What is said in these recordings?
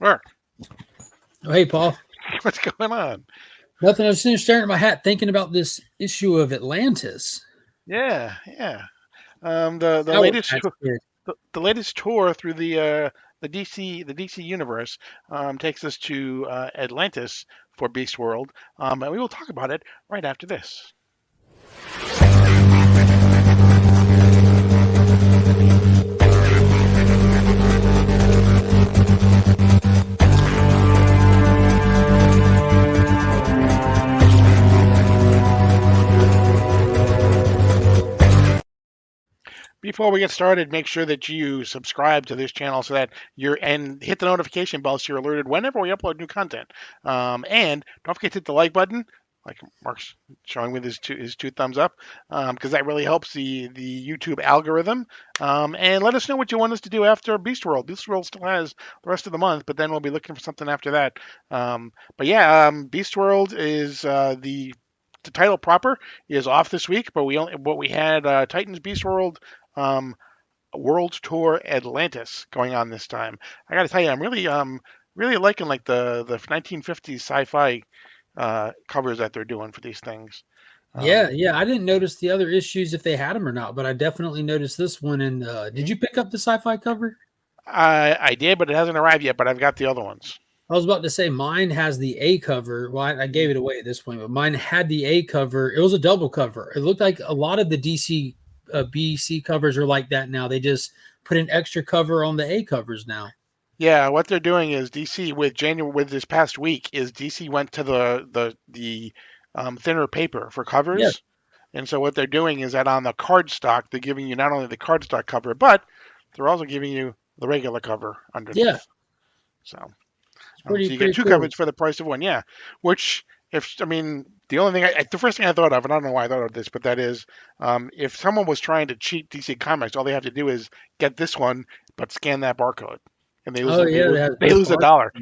Mark, Oh, hey, Paul. what's going on? Nothing. I was sitting staring at my hat thinking about this issue of Atlantis. Yeah, yeah. The Sour latest Patch Kid. the latest tour through the DC universe takes us to Atlantis for Beast World, and we will talk about it right after this. Before we get started, make sure that you subscribe to this channel so that you're and hit the notification bell so you're alerted whenever we upload new content. And don't forget to hit the like button, like Mark's showing with his two thumbs up, because that really helps the YouTube algorithm. And let us know what you want us to do after Beast World. Beast World still has the rest of the month, but then we'll be looking for something after that. But yeah, Beast World is the title proper is off this week, but we had Titans Beast World um, World Tour Atlantis going on this time. I got to tell you, I'm really liking like the 1950s sci-fi covers that they're doing for these things. Yeah, Um, yeah. I didn't notice the other issues if they had them or not, but I definitely noticed this one. And did you pick up the sci-fi cover? I did, but it hasn't arrived yet. But I've got the other ones. I was about to say mine has the A cover. Well, I gave it away at this point, but mine had the A cover. It was a double cover. It looked like a lot of the DC BC covers are like that now. They just put an extra cover on the A covers now. Yeah, what they're doing is DC with this past week is DC went to the thinner paper for Yeah, covers. And so what they're doing is that on the cardstock, they're giving you not only the cardstock cover, but they're also giving you the regular cover yeah. underneath. So, It's so pretty you get pretty two cool. covers for the price of one. Yeah. Which, if I mean, the only thing, the first thing I thought of, and I don't know why I thought of this, but that is, if someone was trying to cheat DC Comics, all they have to do is get this one, but scan that barcode, and they lose Oh they yeah, it lose has they both lose a parts. dollar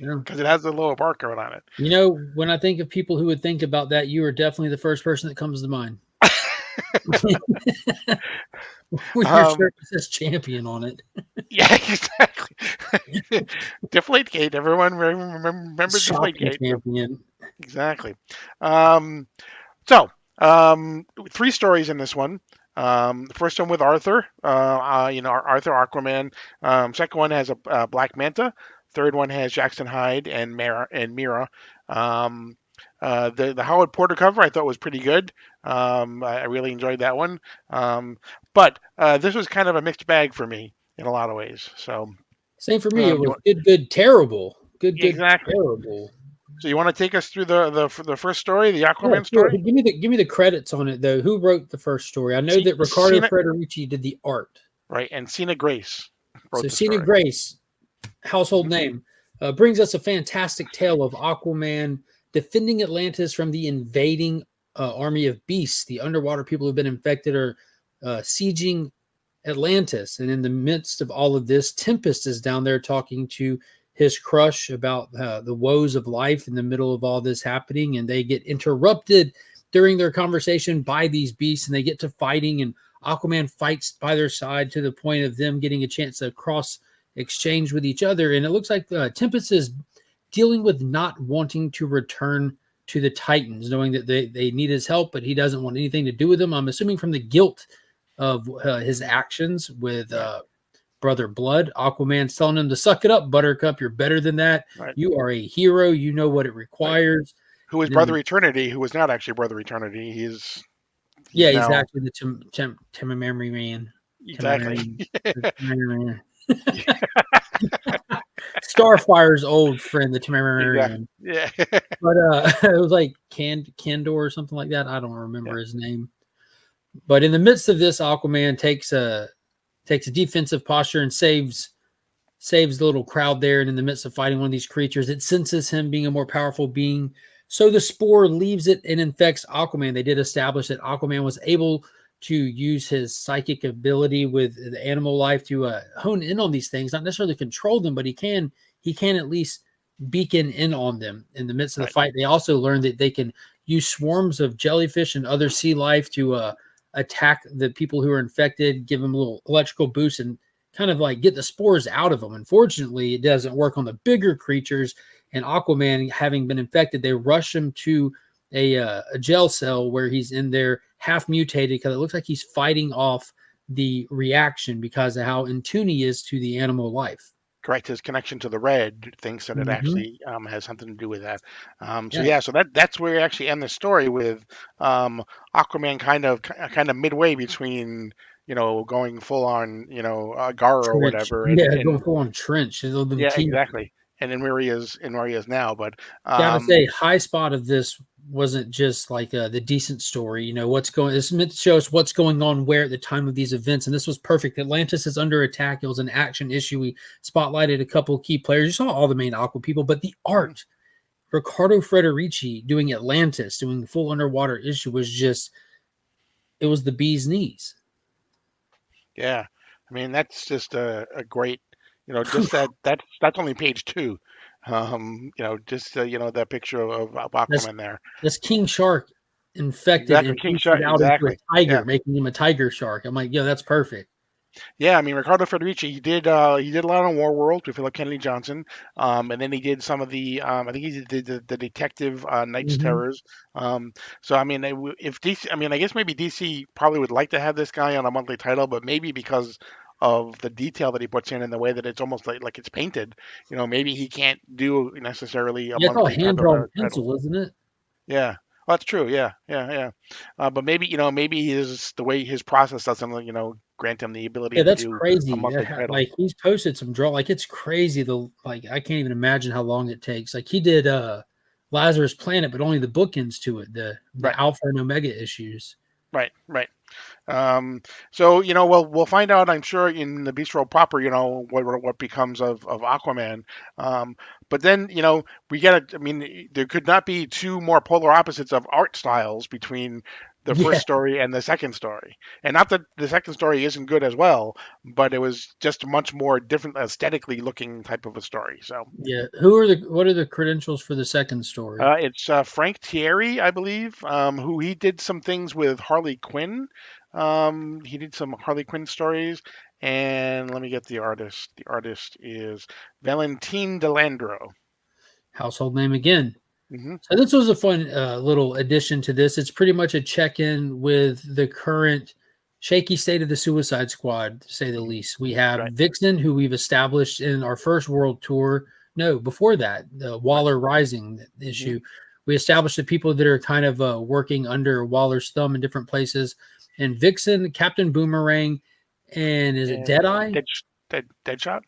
Yeah. because it has the lower barcode on it. You know, when I think of people who would think about that, you are definitely the first person that comes to mind. With your Um, shirt that says champion on it. yeah, exactly. Deflategate. Everyone remember Shopping Deflategate. champion. Exactly. Um, so, three stories in this one. The first one with Arthur, Arthur Aquaman. Second one has a Black Manta. Third one has Jackson Hyde and Mira. Um, the Howard Porter cover I thought was pretty good. I really enjoyed that one. But this was kind of a mixed bag for me in a lot of ways. So, Same for me. It you was want, good, good, terrible. Good, yeah, good, exactly. terrible. So you want to take us through the first story, the Yeah, Aquaman sure. story? Give me the credits on it though. Who wrote the first story? I know that Ricardo Cena, Frederici did the art. right? And Cena Grace So wrote the Cena story. Grace, household Hmm. name, brings us a fantastic tale of Aquaman defending Atlantis from the invading army of beasts. The underwater people who've been infected are sieging Atlantis. And in the midst of all of this, Tempest is down there talking to his crush about the woes of life in the middle of all this happening. And they get interrupted during their conversation by these beasts and they get to fighting. And Aquaman fights by their side to the point of them getting a chance to cross exchange with each other. And it looks like Tempest is dealing with not wanting to return to the Titans, knowing that they need his help, but he doesn't want anything to do with them. I'm assuming from the guilt of his actions with Yeah, Brother Blood. Aquaman's telling him to suck it up, Buttercup. You're better than that. right, You are a hero. You know what it right. requires. Who is And then, Brother Eternity? Who is not actually Brother Eternity? He's yeah, he's now actually the Temporary Man. exactly. Temporary Man. Starfire's old friend, the Temporary Exactly. Man. Yeah. But it was like Candor or something like that. I don't Yeah. remember his name. But in the midst of this, Aquaman takes a defensive posture and saves the little crowd there. And in the midst of fighting one of these creatures, it senses him being a more powerful being. So the spore leaves it and infects Aquaman. They did establish that Aquaman was able to use his psychic ability with the animal life to hone in on these things, not necessarily control them, but he can at least beacon in on them in the midst of the Right. fight. They also learned that they can use swarms of jellyfish and other sea life to attack the people who are infected, give them a little electrical boost, and kind of like get the spores out of them. Unfortunately, it doesn't work on the bigger creatures. And Aquaman, having been infected, they rush him to a jail cell where he's in there half mutated because it looks like he's fighting off the reaction because of how in tune he is to the animal life. Correct. His connection to the red thinks that it Mm-hmm. actually has something to do with that. So Yeah, yeah, so that's where we actually end the story with Aquaman kind of midway between going full on Gar or trench. whatever, Yeah, and going full on trench. Them yeah, teeth. exactly. And in where he is now, but Gotta say, high spot of this wasn't just like the decent story. You know what's going. This meant to show us what's going on where at the time of these events, and this was perfect. Atlantis is under attack. It was an action issue. We spotlighted a couple of key players. You saw all the main Aqua people, but the art. Riccardo Frederici doing Atlantis, doing full underwater issue was just it was the bee's knees. yeah, I mean that's just a great, just that's only page two. Just that picture of That's Aquaman there. that's King Shark infected Exactly, and King boosted Shark. out into a Exactly. Yeah. tiger, making him a tiger shark. I'm like, yo, that's perfect. Yeah, I mean Ricardo Federici, he did a lot on War World with Philip Kennedy Johnson, and then he did some of the I think he did the Detective Knights Hmm. Terrors. So I mean, if DC, I mean, I guess maybe DC probably would like to have this guy on a monthly title, but maybe because of the detail that he puts in and the way that it's almost like it's painted, maybe he can't do necessarily a Yeah, it's all monthly hand type of drawn a title. pencil, isn't it? Yeah. Well, that's true. Yeah, yeah, yeah. But maybe the way his process doesn't, grant him the ability Yeah, to that's do a crazy. monthly title. Like he's posted some draw. Like it's crazy. I can't even imagine how long it takes. Like he did Lazarus Planet, but only the bookends to it, the Right, Alpha and Omega issues. right, right. Um, so we'll find out, I'm sure, in the Bistro proper, what becomes of Aquaman. Um, but then, we get. I mean, there could not be two more polar opposites of art styles between the Yeah, first story and the second story. And not that the second story isn't good as well, but it was just a much more different aesthetically looking type of a story. So. yeah. What are the credentials for the second story? It's Frank Thierry, I believe, who he did some things with Harley Quinn. He did some Harley Quinn stories, and let me get the artist. The artist is Valentine Delandro. Household name again. Hmm. So this was a fun little addition to this. It's pretty much a check-in with the current shaky state of the Suicide Squad, to say the least. We have Right, Vixen, who we've established in our first World Tour. No, before that, the right. Waller Rising Hmm. issue. We established the people that are kind of working under Waller's thumb in different places. And Vixen, Captain Boomerang, and is it And Deadeye? Deadshot.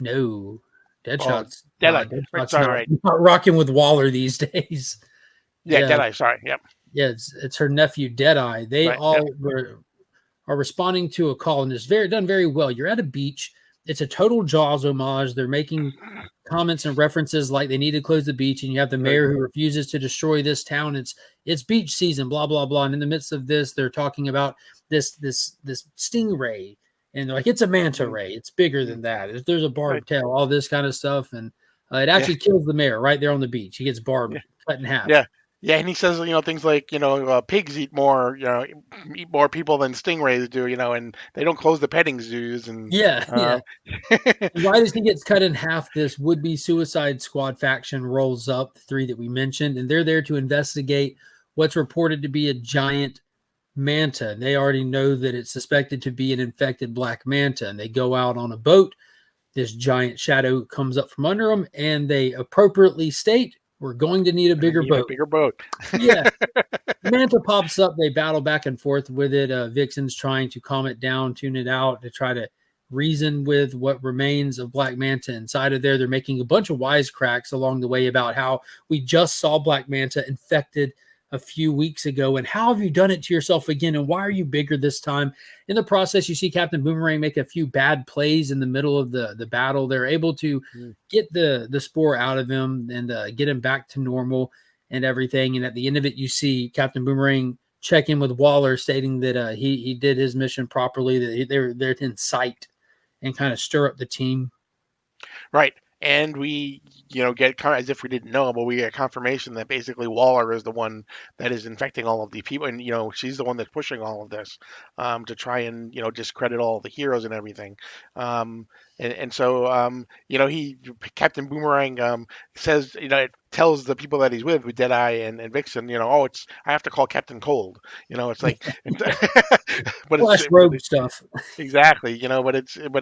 No, Oh, Deadshot's Deadeye. Right, Deadshot's sorry, right. not rocking with Waller these days. Yeah, Yeah, Deadeye. Sorry. Yep. yeah, it's her nephew Deadeye. They Right. Yep. all are responding to a call, and it's very done very well. You're at a beach. It's a total Jaws homage. They're making comments and references like they need to close the beach, and you have the Right. mayor who refuses to destroy this town. It's beach season, blah blah blah. And in the midst of this, they're talking about this stingray, and they're like, it's a manta Mhm. ray. It's bigger Mhm. than that. There's a Right. barbed tail, all this kind of stuff, and it Yeah. actually kills the mayor right there on the beach. He gets barbed, Yeah. cut in half. Yeah. Yeah, and he says, things like, pigs eat more people than stingrays do, and they don't close the petting zoos, and Yeah, yeah. uh, Right as he gets cut in half, this would-be Suicide Squad faction rolls up, the three that we mentioned, and they're there to investigate what's reported to be a giant manta. They already know that it's suspected to be an infected black manta, and they go out on a boat. This giant shadow comes up from under them, and they appropriately state, "We're going to need a I bigger need a boat." bigger boat. Yeah, Manta pops up. They battle back and forth with it. Vixen's trying to calm it down, tune it out, to try to reason with what remains of Black Manta inside of there. They're making a bunch of wisecracks along the way about how we just saw Black Manta infected a few weeks ago, and how have you done it to yourself again, and why are you bigger this time? In the process, you see Captain Boomerang make a few bad plays in the middle of the battle. They're able to Mm. get the spore out of him and get him back to normal and everything. And at the end of it, you see Captain Boomerang check in with Waller, stating that he did his mission properly, that they're in sight, and kind of stir up the team. Right. and we get as if we didn't know, but we get confirmation that basically Waller is the one that is infecting all of the people, and she's the one that's pushing all of this, to try and discredit all the heroes and everything. And so he Captain Boomerang says, it tells the people that he's with Deadeye and Vixen, oh, it's I have to call Captain Cold. It's like, but Flash rogue stuff. exactly, but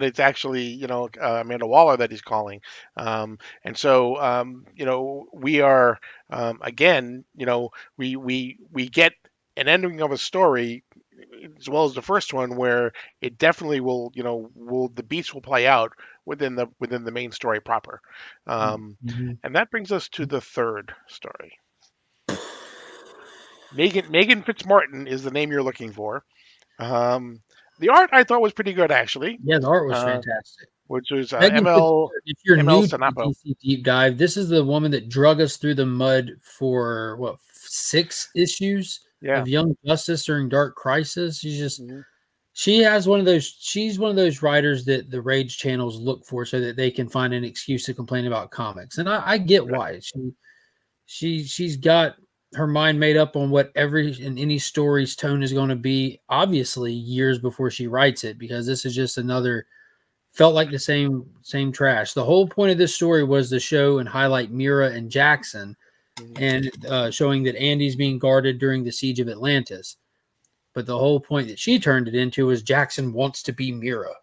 it's actually Amanda Waller that he's calling, and so we are, again, we get an ending of a story as well as the first one where it definitely will the beats will play out within the main story proper, Mm-hmm. and that brings us to the third story. Megan Fitzmartin is the name you're looking for. Um, the art I thought was pretty good actually, Yeah, the art was uh, fantastic. which was Megan ML Fitzgerald, if you're ML new to the Sanapo. DC Deep Dive, this is the woman that drug us through the mud for what 6 issues Yeah. of Young Justice during Dark Crisis. Hmm. She's one of those writers that the rage channels look for so that they can find an excuse to complain about comics. And I get Right. why. She's got her mind made up on what any story's tone is going to be, obviously years before she writes it, because this is just another felt like the same trash. The whole point of this story was to show and highlight Mira and Jackson, Hmm. and showing that Andy's being guarded during the siege of Atlantis. But the whole point that she turned it into is Jackson wants to be Mira. I'm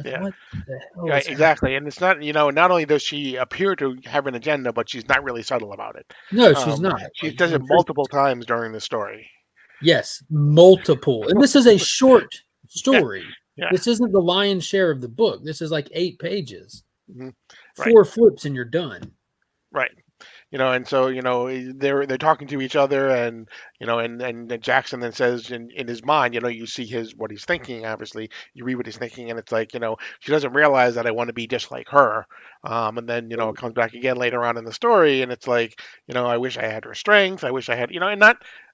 like, Yeah. what the hell Yeah, is happening? exactly. And it's not, not only does she appear to have an agenda, but she's not really subtle about it. No, she's not. She Like, does it multiple times during the story. yes, multiple. And this is a short Yeah. story. Yeah. This isn't the lion's share of the book. This is like 8 pages. Hmm. Right. 4 flips and you're done. Right. And so they're talking to each other, and and Jackson then says in his mind, you see what he's thinking. Obviously, you read what he's thinking, and it's like, she doesn't realize that I want to be just like her. And then it comes back again later on in the story, and it's like, I wish I had her strength. I wish I had, and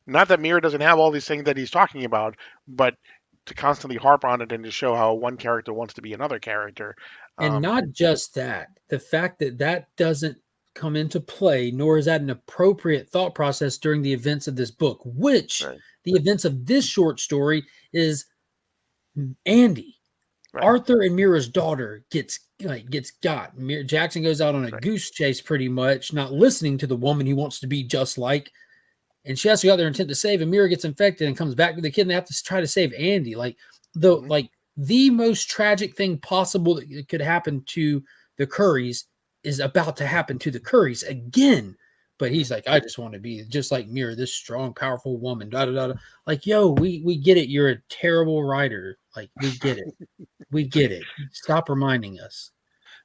not that Mira doesn't have all these things that he's talking about, but to constantly harp on it and to show how one character wants to be another character. And Um, not just that, the fact that that doesn't come into play, nor is that an appropriate thought process during the events of this book, which right. the events of this short story is Andy. Right. Arthur and Mira's daughter gets got. Jackson goes out on a Right. goose chase, pretty much, not listening to the woman he wants to be just like. And she has to go out there intent to save, and Mira gets infected and comes back with the kid, and they have to try to save Andy. Like Hmm. the most tragic thing possible that could happen to the Currys is about to happen to the Currys again. But Hmm. he's like, I just want to be just like Mira, this strong, powerful woman. Da da da. Like, yo, we get it. You're a terrible writer. Like, we get it. We get it. Stop reminding us.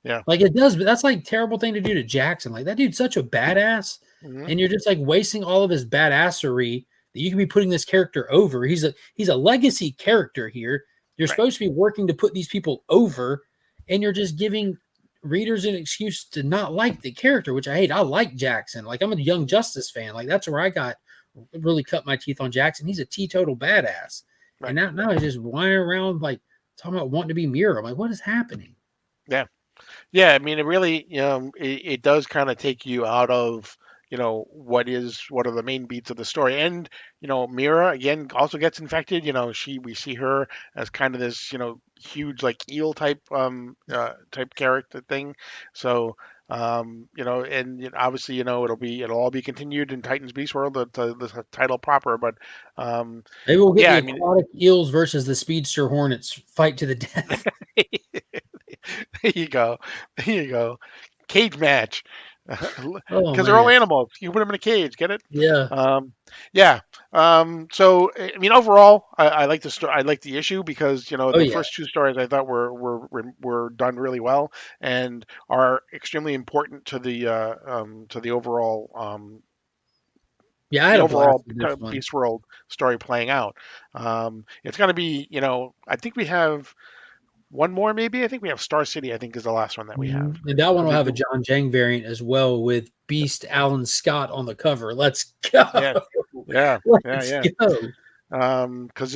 Yeah. Like it does, but that's like terrible thing to do to Jackson. Like that dude's such a badass, Hmm. and you're just like wasting all of his badassery that you can be putting this character over. He's a legacy character here. You're Right. supposed to be working to put these people over, and you're just giving readers an excuse to not like the character, which I hate. I like Jackson. Like I'm a Young Justice fan. Like that's where I got really cut my teeth on Jackson. He's a teetotal badass, and Right. now he's just whining around like talking about wanting to be Mira. I'm like, what is happening? Yeah. Yeah, I mean, it really, it does kind of take you out of, what are the main beats of the story. And, Mira again also gets infected. We see her as kind of this, huge like eel type type character thing. So, and obviously, it'll all be continued in Titan's Beast World, the title proper. But Maybe we'll get yeah, the I mean, aquatic eels versus the speedster hornets fight to the death. there you go, there you go. Cage match. Oh Because they're all man, animals. You can put them in a cage. Get it? yeah, Um, yeah. So I mean, overall, I like the I like the issue because oh the yeah, first two stories I thought were done really well and are extremely important to yeah. I had the a blast overall with this one. Beast World story playing out. It's going to be I think we have one more maybe. I think we have Star City. I think is the last one that we have. And that one will The, have a the, John Jang variant as well with Beast Alan Scott on the cover. Let's go. yeah, yeah, yeah, Let's yeah. go. Because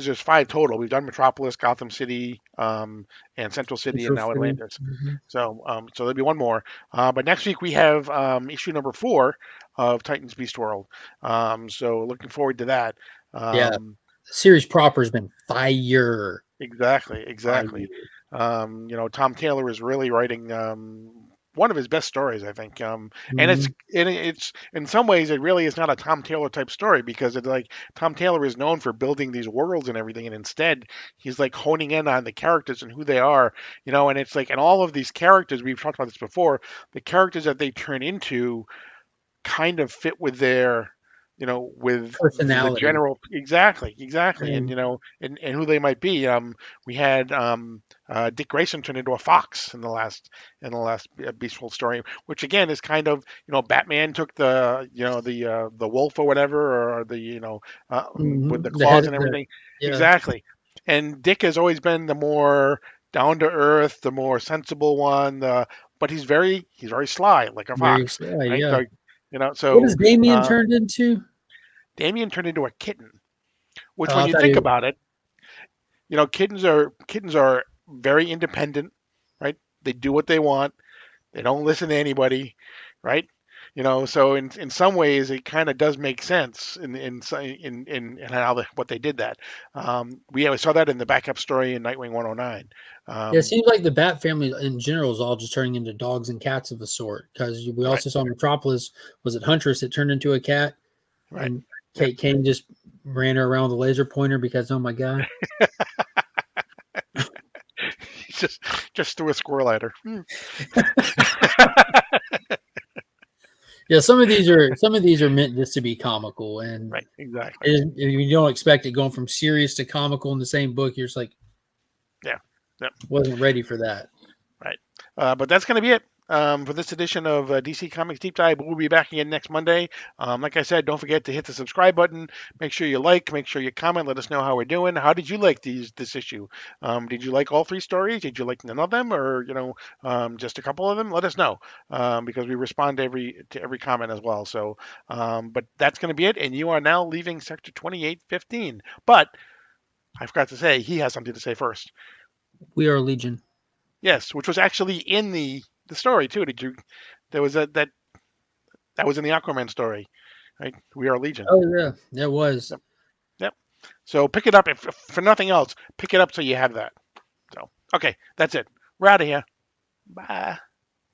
there's five total. We've done Metropolis, Gotham City, and Central City, and Central now City. Atlantis. Mhm. So there'll be one more. But next week we have issue number 4 of Titans Beast World. So looking forward to that. Yeah, Um, the series proper has been fire. exactly, Fire. exactly. Tom Taylor is really writing one of his best stories, I think. Mhm. And it's in some ways it really is not a Tom Taylor type story because it's like Tom Taylor is known for building these worlds and everything, and instead he's like honing in on the characters and who they are, and it's like and all of these characters we've talked about this before, the characters that they turn into kind of fit with their with the Personality. general exactly and And and who they might be. We had Dick Grayson turn into a fox in the last Beastful story, which again is kind of Batman took the wolf or whatever or with the the head claws and the everything. yeah, Exactly. And Dick has always been the more down to earth, the more sensible one, but he's very sly like a very fox, sly, right? yeah. So What is so Damien turned into? Damien turned into a kitten, which when I you thought think he about it, kittens are very independent, right? They do what they want. They don't listen to anybody, right? So in some ways it kind of does make sense in how what they did that. We saw that in the backup story in Nightwing 109. Yeah, it Um, seems like the Bat family in general is all just turning into dogs and cats of a sort. Because we right, also saw Metropolis, was it Huntress that turned into a cat, right. and Yep. Kate Kane just ran her around with a laser pointer because oh my god. He just threw a squirrel at her. Yeah, some of these are meant just to be comical, and Right, exactly. you don't expect it going from serious to comical in the same book. You're just like Yeah. Yep. wasn't ready for that. Right. But that's going to be it for this edition of DC Comics Deep Dive. We'll be back again next Monday. Like I said, don't forget to hit the subscribe button. Make sure you like. Make sure you comment. Let us know how we're doing. How did you like this issue? Did you like all three stories? Did you like none of them, or just a couple of them? Let us know because we respond to every comment as well. So, but that's going to be it. And you are now leaving Sector 2815. But I forgot to say he has something to say first. We are Legion. Yes, which was actually in the story too. Did you? There was that was in the Aquaman story, right? We are Legion. Oh yeah, that was. Yep. Yep. So pick it up if for nothing else. Pick it up so you have that. So okay, that's it. We're out of here. Bye.